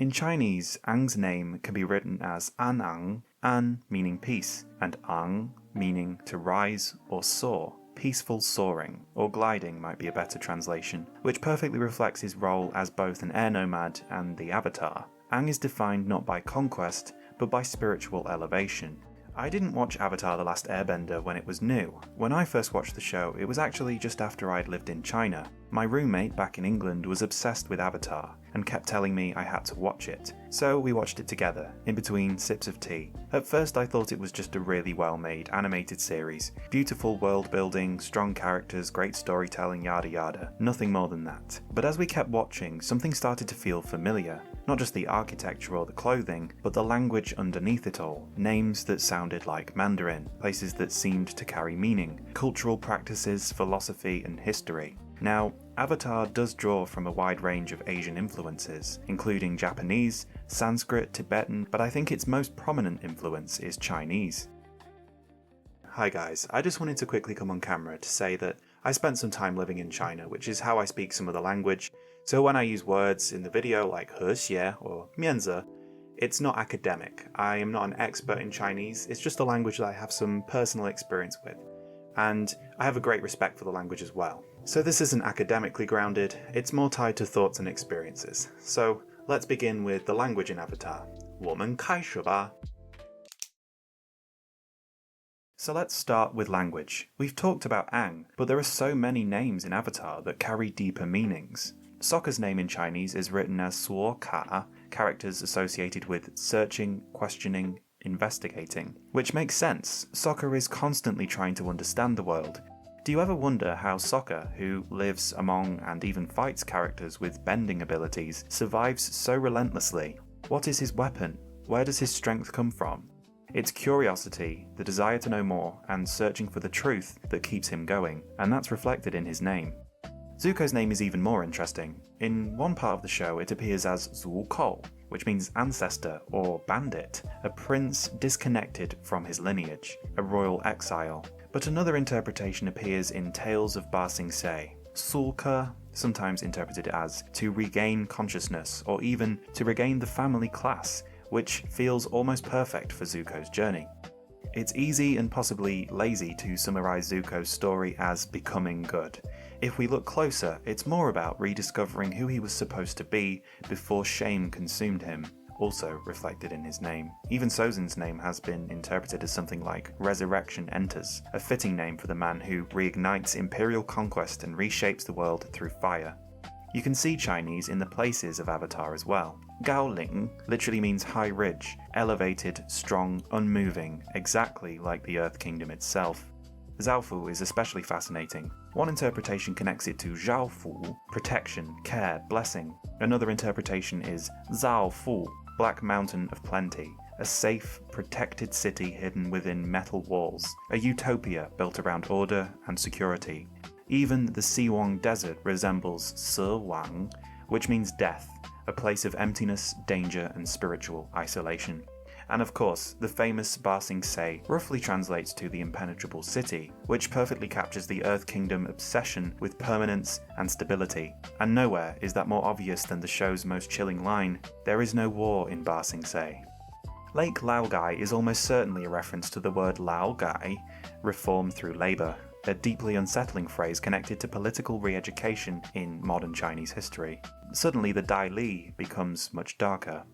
In Chinese, Aang's name can be written as An, An meaning peace, and Aang meaning to rise or soar. Peaceful soaring, or gliding might be a better translation, which perfectly reflects his role as both an air nomad and the Avatar. Aang is defined not by conquest, but by spiritual elevation. I didn't watch Avatar The Last Airbender when it was new. When I first watched the show, it was actually just after I'd lived in China. My roommate back in England was obsessed with Avatar, and kept telling me I had to watch it. So we watched it together, in between sips of tea. At first I thought it was just a really well-made animated series. Beautiful world building, strong characters, great storytelling, yada yada. Nothing more than that. But as we kept watching, something started to feel familiar. Not just the architecture or the clothing, but the language underneath it all. Names that sounded like Mandarin, places that seemed to carry meaning, cultural practices, philosophy and history. Now, Avatar does draw from a wide range of Asian influences, including Japanese, Sanskrit, Tibetan, but I think its most prominent influence is Chinese. Hi guys, I just wanted to quickly come on camera to say that I spent some time living in China, which is how I speak some of the language, so when I use words in the video like 和谐 or 面子, it's not academic. I am not an expert in Chinese, it's just a language that I have some personal experience with. And I have a great respect for the language as well. So this isn't academically grounded, it's more tied to thoughts and experiences. So let's begin with the language in Avatar. 我们开始吧. So let's start with language. We've talked about Aang, but there are so many names in Avatar that carry deeper meanings. Sokka's name in Chinese is written as Suo Ka, characters associated with searching, questioning, investigating. Which makes sense. Sokka is constantly trying to understand the world. Do you ever wonder how Sokka, who lives among and even fights characters with bending abilities, survives so relentlessly? What is his weapon? Where does his strength come from? It's curiosity, the desire to know more, and searching for the truth that keeps him going, and that's reflected in his name. Zuko's name is even more interesting. In one part of the show it appears as Zuko, which means ancestor or bandit, a prince disconnected from his lineage, a royal exile. But another interpretation appears in Tales of Ba Sing Se. Sulka, sometimes interpreted as to regain consciousness, or even to regain the family class, which feels almost perfect for Zuko's journey. It's easy and possibly lazy to summarize Zuko's story as becoming good. If we look closer, it's more about rediscovering who he was supposed to be before shame consumed him, also reflected in his name. Even Sozin's name has been interpreted as something like Resurrection Enters, a fitting name for the man who reignites imperial conquest and reshapes the world through fire. You can see Chinese in the places of Avatar as well. Gaoling literally means high ridge, elevated, strong, unmoving, exactly like the Earth Kingdom itself. Zhaofu is especially fascinating. One interpretation connects it to Zhaofu, protection, care, blessing. Another interpretation is Zhaofu, Black Mountain of Plenty, a safe, protected city hidden within metal walls, a utopia built around order and security. Even the Siwang Desert resembles Se Wang, which means death, a place of emptiness, danger, and spiritual isolation. And of course, the famous Ba Sing Se roughly translates to the impenetrable city, which perfectly captures the Earth Kingdom obsession with permanence and stability. And nowhere is that more obvious than the show's most chilling line, "There is no war in Ba Sing Se." Lake Laogai is almost certainly a reference to the word Laogai, reformed through labour, a deeply unsettling phrase connected to political re-education in modern Chinese history. Suddenly the Dai Li becomes much darker.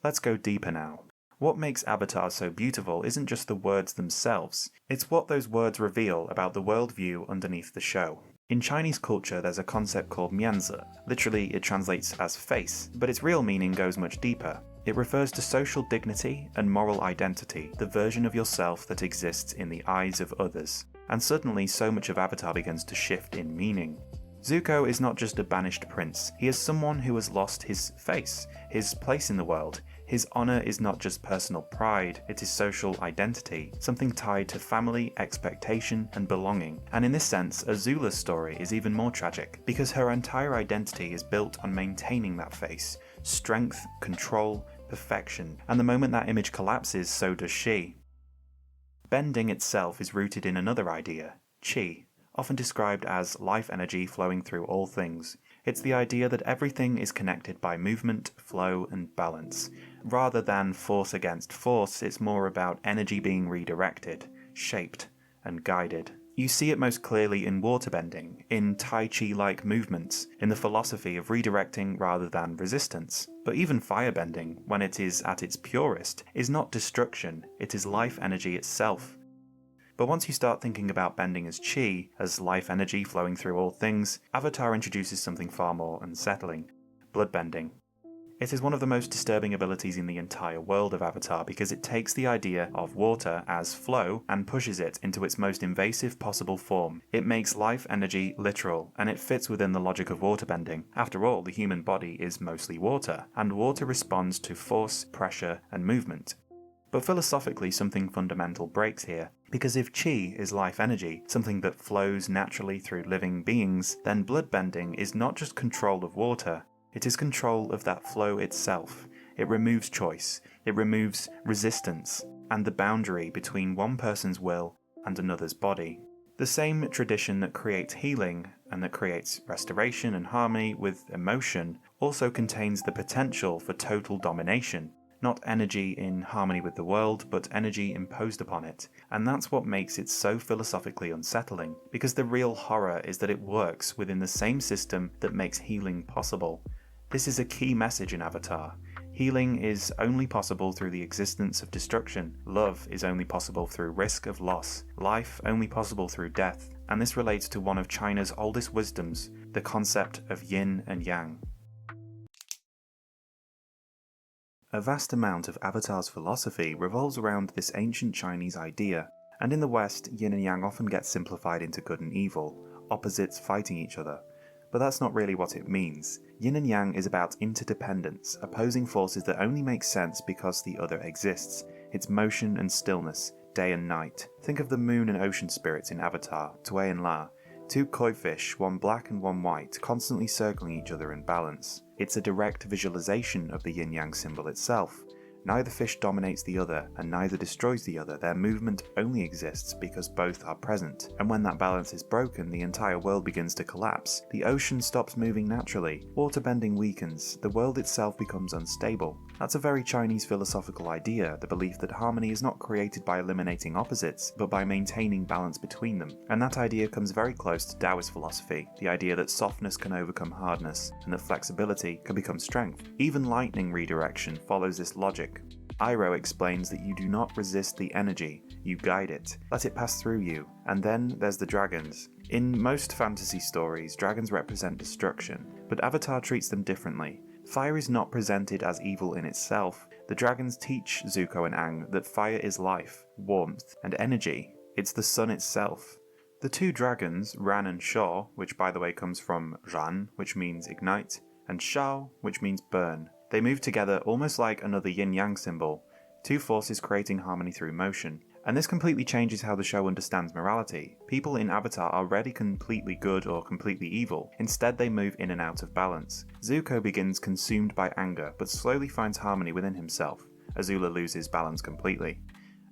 Let's go deeper now. What makes Avatar so beautiful isn't just the words themselves, it's what those words reveal about the worldview underneath the show. In Chinese culture there's a concept called mianzi. Literally it translates as face, but its real meaning goes much deeper. It refers to social dignity and moral identity, the version of yourself that exists in the eyes of others. And suddenly so much of Avatar begins to shift in meaning. Zuko is not just a banished prince, he is someone who has lost his face, his place in the world. His honour is not just personal pride, it is social identity, something tied to family, expectation, and belonging. And in this sense, Azula's story is even more tragic, because her entire identity is built on maintaining that face, strength, control, perfection, and the moment that image collapses, so does she. Bending itself is rooted in another idea, qi, often described as life energy flowing through all things. It's the idea that everything is connected by movement, flow, and balance. Rather than force against force, it's more about energy being redirected, shaped, and guided. You see it most clearly in waterbending, in Tai Chi-like movements, in the philosophy of redirecting rather than resistance. But even firebending, when it is at its purest, is not destruction, it is life energy itself. But once you start thinking about bending as chi, as life energy flowing through all things, Avatar introduces something far more unsettling: bloodbending. It is one of the most disturbing abilities in the entire world of Avatar because it takes the idea of water as flow and pushes it into its most invasive possible form. It makes life energy literal, and it fits within the logic of waterbending. After all, the human body is mostly water, and water responds to force, pressure, and movement. But philosophically, something fundamental breaks here, because if chi is life energy, something that flows naturally through living beings, then bloodbending is not just control of water, it is control of that flow itself. It removes choice, it removes resistance, and the boundary between one person's will and another's body. The same tradition that creates healing and that creates restoration and harmony with emotion also contains the potential for total domination. Not energy in harmony with the world, but energy imposed upon it. And that's what makes it so philosophically unsettling, because the real horror is that it works within the same system that makes healing possible. This is a key message in Avatar. Healing is only possible through the existence of destruction. Love is only possible through risk of loss. Life only possible through death. And this relates to one of China's oldest wisdoms, the concept of yin and yang. A vast amount of Avatar's philosophy revolves around this ancient Chinese idea, and in the West, yin and yang often gets simplified into good and evil, opposites fighting each other. But that's not really what it means. Yin and yang is about interdependence, opposing forces that only make sense because the other exists. It's motion and stillness, day and night. Think of the moon and ocean spirits in Avatar, Tui and La, two koi fish, one black and one white, constantly circling each other in balance. It's a direct visualization of the yin-yang symbol itself. Neither fish dominates the other, and neither destroys the other. Their movement only exists because both are present. And when that balance is broken, the entire world begins to collapse. The ocean stops moving naturally, waterbending weakens, the world itself becomes unstable. That's a very Chinese philosophical idea, the belief that harmony is not created by eliminating opposites, but by maintaining balance between them. And that idea comes very close to Taoist philosophy, the idea that softness can overcome hardness, and that flexibility can become strength. Even lightning redirection follows this logic. Iroh explains that you do not resist the energy, you guide it, let it pass through you. And then there's the dragons. In most fantasy stories, dragons represent destruction, but Avatar treats them differently. Fire is not presented as evil in itself. The dragons teach Zuko and Aang that fire is life, warmth, and energy. It's the sun itself. The two dragons, Ran and Shaw, which by the way comes from Ran, which means ignite, and Shao, which means burn. They move together almost like another yin-yang symbol, two forces creating harmony through motion. And this completely changes how the show understands morality. People in Avatar are rarely completely good or completely evil. Instead, they move in and out of balance. Zuko begins consumed by anger, but slowly finds harmony within himself. Azula loses balance completely.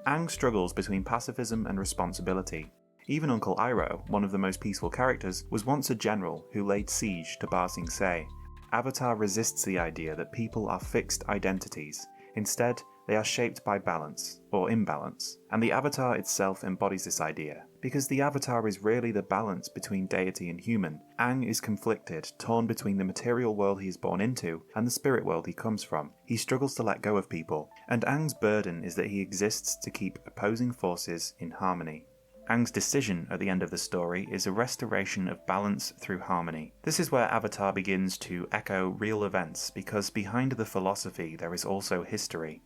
Aang struggles between pacifism and responsibility. Even Uncle Iroh, one of the most peaceful characters, was once a general who laid siege to Ba Sing Se. Avatar resists the idea that people are fixed identities. Instead, they are shaped by balance, or imbalance, and the Avatar itself embodies this idea. Because the Avatar is really the balance between deity and human, Aang is conflicted, torn between the material world he is born into and the spirit world he comes from. He struggles to let go of people, and Aang's burden is that he exists to keep opposing forces in harmony. Aang's decision at the end of the story is a restoration of balance through harmony. This is where Avatar begins to echo real events, because behind the philosophy there is also history.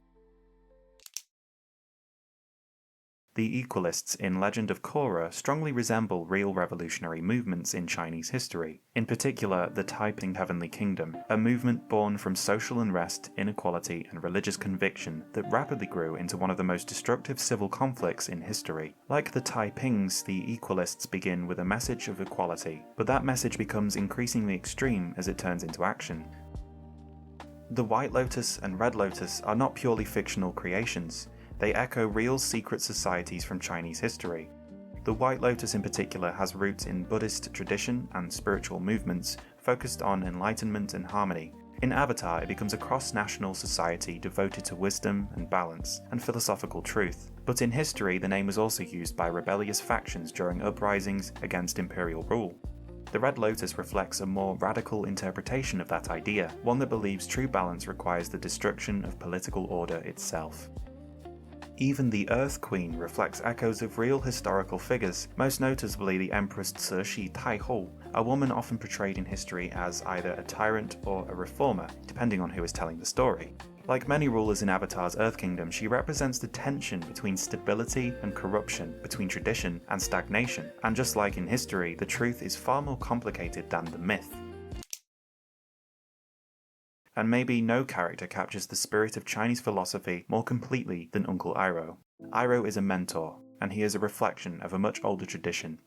The Equalists in Legend of Korra strongly resemble real revolutionary movements in Chinese history, in particular the Taiping Heavenly Kingdom, a movement born from social unrest, inequality, and religious conviction that rapidly grew into one of the most destructive civil conflicts in history. Like the Taipings, the Equalists begin with a message of equality, but that message becomes increasingly extreme as it turns into action. The White Lotus and Red Lotus are not purely fictional creations. They echo real secret societies from Chinese history. The White Lotus in particular has roots in Buddhist tradition and spiritual movements focused on enlightenment and harmony. In Avatar, it becomes a cross-national society devoted to wisdom and balance and philosophical truth. But in history, the name was also used by rebellious factions during uprisings against imperial rule. The Red Lotus reflects a more radical interpretation of that idea, one that believes true balance requires the destruction of political order itself. Even the Earth Queen reflects echoes of real historical figures, most notably the Empress Cixi Taihou, a woman often portrayed in history as either a tyrant or a reformer, depending on who is telling the story. Like many rulers in Avatar's Earth Kingdom, she represents the tension between stability and corruption, between tradition and stagnation, and just like in history, the truth is far more complicated than the myth. And maybe no character captures the spirit of Chinese philosophy more completely than Uncle Iroh. Iroh is a mentor, and he is a reflection of a much older tradition,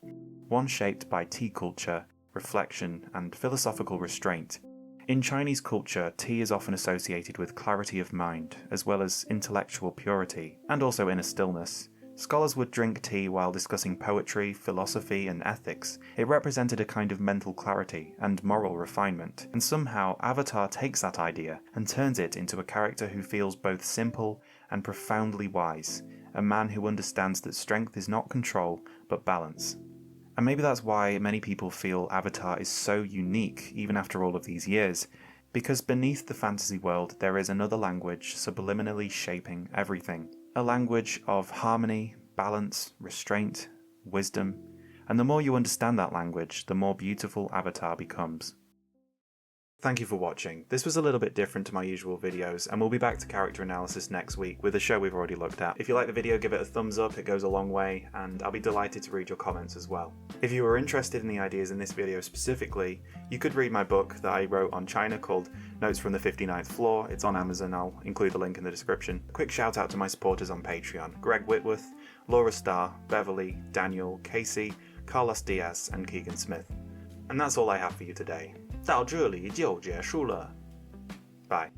one shaped by tea culture, reflection, and philosophical restraint. In Chinese culture, tea is often associated with clarity of mind, as well as intellectual purity, and also inner stillness. Scholars would drink tea while discussing poetry, philosophy, and ethics. It represented a kind of mental clarity and moral refinement, and somehow Avatar takes that idea and turns it into a character who feels both simple and profoundly wise, a man who understands that strength is not control, but balance. And maybe that's why many people feel Avatar is so unique, even after all of these years, because beneath the fantasy world there is another language subliminally shaping everything. A language of harmony, balance, restraint, wisdom, and the more you understand that language, the more beautiful Avatar becomes. Thank you for watching. This was a little bit different to my usual videos, and we'll be back to character analysis next week with a show we've already looked at. If you like the video, give it a thumbs up, it goes a long way, and I'll be delighted to read your comments as well. If you are interested in the ideas in this video specifically, you could read my book that I wrote on China called Notes from the 59th Floor. It's on Amazon, I'll include the link in the description. A quick shout out to my supporters on Patreon: Greg Whitworth, Laura Starr, Beverly, Daniel, Casey, Carlos Diaz, and Keegan Smith. And that's all I have for you today. 到这里就结束了。Bye.